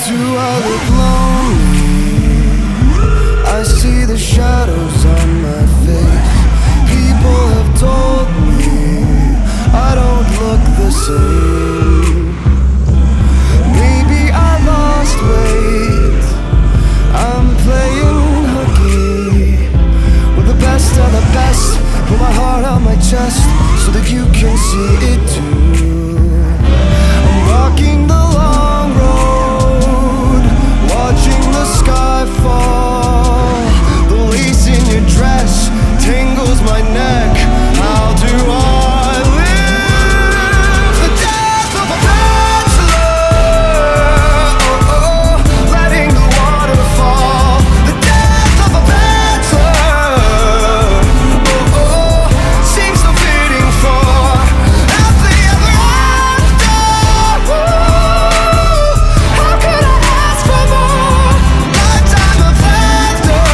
Do I look lonely? I see the shadows on my face. People have told me I don't look the same. Maybe I lost weight. I'm playing hooky with the best of the best. Put my heart on my chest so that you can see it too. I'm walking the long road, watching the sky fall. The lace in your dress tangles my neck. How do I live the death of a bachelor? Oh, oh, letting the water fall. The death of a bachelor. Oh, oh, seems so fitting for happily ever after. How could I ask for more? Lifetime of laughter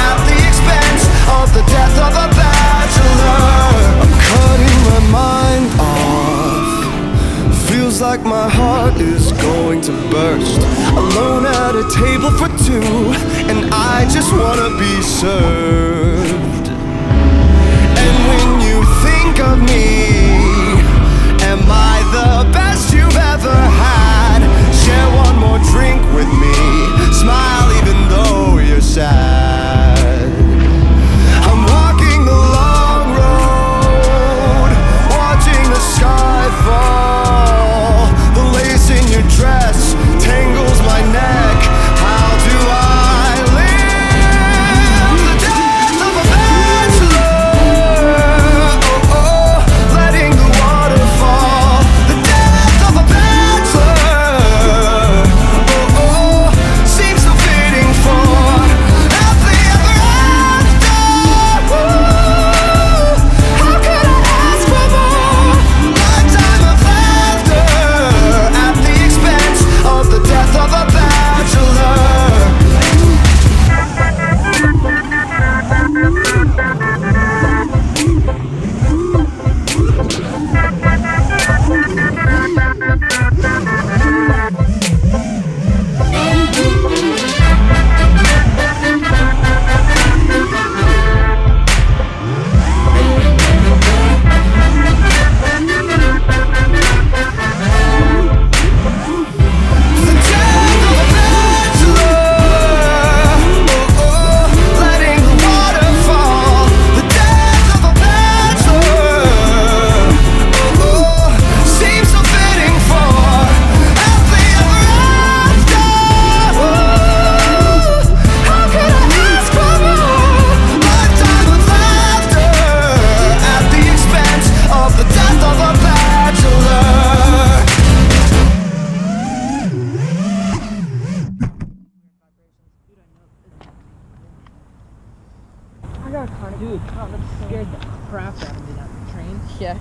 at the expense of the death of a bachelor. I'm cutting my mind off. Feels like my heart is going to burst. Alone at a table for two, and I just wanna be served. And when you think of me, am I the best you've ever had? Share one more drink with me. Smile even though you're sad. I'm walking the long road, watching the sky fall. The lace in your dress tangles my neck. How do I live the death of a bachelor? Oh, oh, letting the water fall. The death of a bachelor. Oh, oh, seems so fitting for happily ever after. How could I ask for more? Lifetime of laughter at the expense of the death of a bachelor. The death of a bachelor. Oh, oh, letting the water fall. The death of a bachelor. Oh, oh, seems so fitting for happily ever after. How could I ask for more? Lifetime of laughter at the expense of the death of a bachelor. I got a cardigan. Dude, that scared the crap out of me, that train. Yeah.